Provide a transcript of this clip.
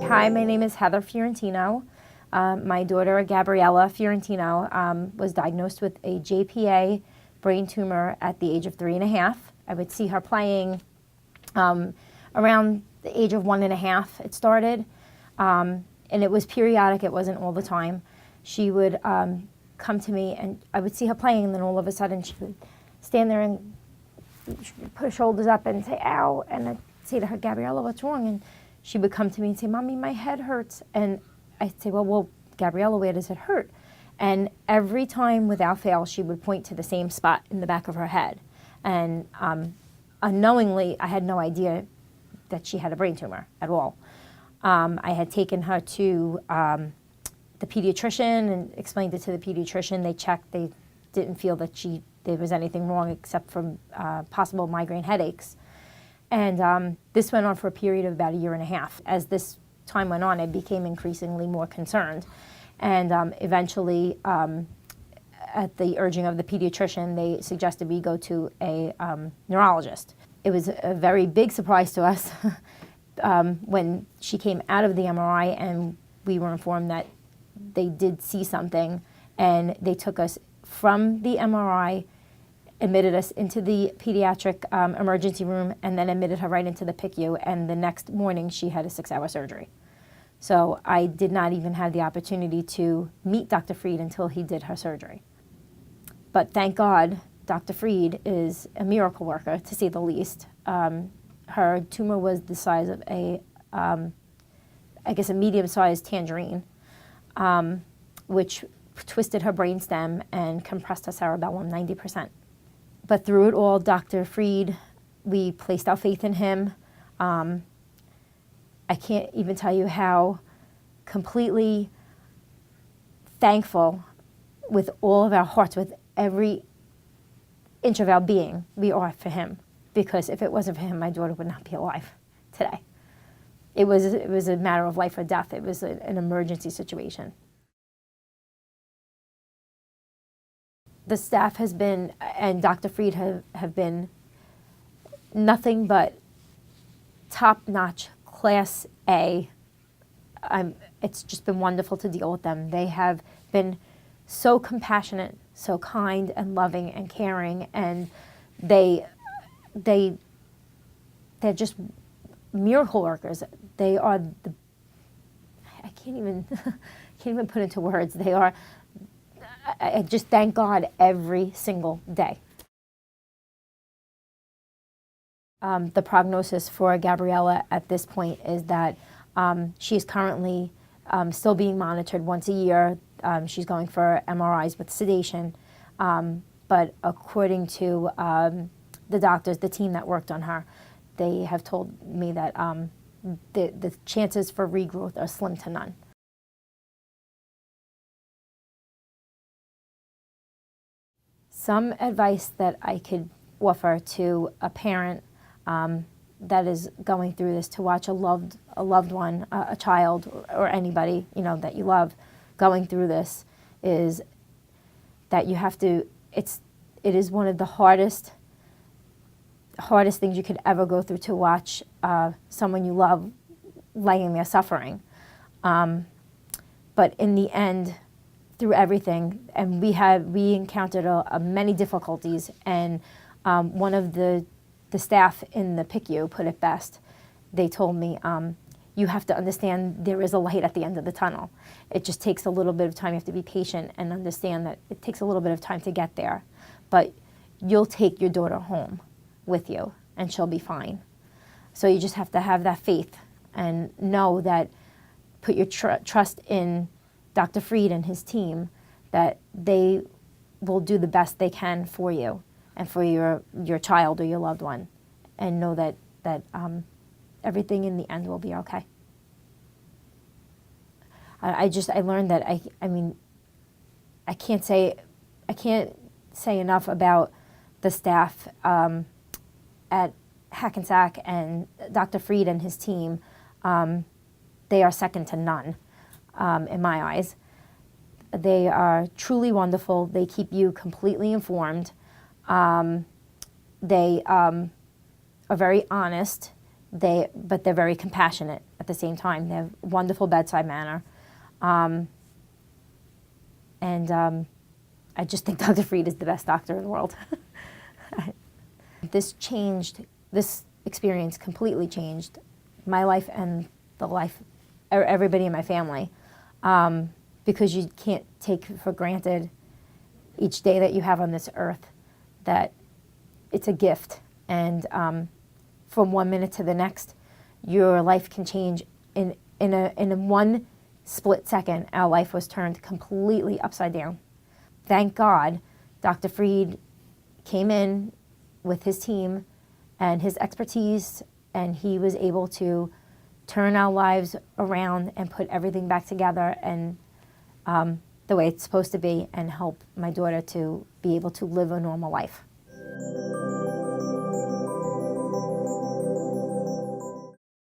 Hi, my name is Heather Fiorentino. My daughter, Gabriella Fiorentino, was diagnosed with a JPA brain tumor at the age of 3.5. I would see her playing around the age of 1.5 it started, and it was periodic, it wasn't all the time. She would come to me and I would see her playing, and then all of a sudden she would stand there and put her shoulders up and say, ow, and I'd say to her, Gabriella, what's wrong? And she would come to me and say, Mommy, my head hurts. And I'd say, well, Gabriella, where does it hurt? And every time without fail, she would point to the same spot in the back of her head. And unknowingly, I had no idea that she had a brain tumor at all. I had taken her to the pediatrician and explained it to the pediatrician. They checked, they didn't feel that there was anything wrong except for possible migraine headaches. And this went on for a period of about 1.5 years. As this time went on, I became increasingly more concerned. And eventually, at the urging of the pediatrician, they suggested we go to a neurologist. It was a very big surprise to us when she came out of the MRI and we were informed that they did see something, and they took us from the MRI, admitted us into the pediatric emergency room, and then admitted her right into the PICU, and the next morning she had a 6-hour surgery. So I did not even have the opportunity to meet Dr. Fried until he did her surgery. But thank God, Dr. Fried is a miracle worker, to say the least. Her tumor was the size of I guess a medium-sized tangerine, which twisted her brainstem and compressed her cerebellum 90%. But through it all, Dr. Fried, we placed our faith in him. I can't even tell you how completely thankful with all of our hearts, with every inch of our being, we are for him. Because if it wasn't for him, my daughter would not be alive today. It was a matter of life or death. It was an emergency situation. The staff has been, and Dr. Fried have been nothing but top-notch, Class A. It's just been wonderful to deal with them. They have been so compassionate, so kind and loving and caring, and they're just miracle workers. They are I can't even put into words. They are. I just thank God every single day. The prognosis for Gabriella at this point is that she is currently still being monitored once a year. She's going for MRIs with sedation. But according to the doctors, the team that worked on her, they have told me that the chances for regrowth are slim to none. Some advice that I could offer to a parent that is going through this, to watch a loved one, a child, or anybody that you love going through this, is that you have to. It is one of the hardest things you could ever go through, to watch someone you love laying there suffering. But in the end, through everything, and we encountered many difficulties, and one of the staff in the PICU put it best. They told me, you have to understand there is a light at the end of the tunnel. It just takes a little bit of time. You have to be patient and understand that it takes a little bit of time to get there, but you'll take your daughter home with you and she'll be fine. So you just have to have that faith and know that, put your trust in Dr. Fried and his team, that they will do the best they can for you and for your child or your loved one, and know that everything in the end will be okay. I learned that I can't say enough about the staff at Hackensack and Dr. Fried and his team. They are second to none in my eyes. They are truly wonderful. They keep you completely informed. They are very honest. but they're very compassionate at the same time. They have wonderful bedside manner. I just think Dr. Fried is the best doctor in the world. This experience completely changed my life and the life of everybody in my family, because you can't take for granted each day that you have on this earth, that it's a gift. And from 1 minute to the next, your life can change in one split second. Our life was turned completely upside down. Thank God Dr. Fried came in with his team and his expertise, and he was able to turn our lives around and put everything back together and the way it's supposed to be, and help my daughter to be able to live a normal life.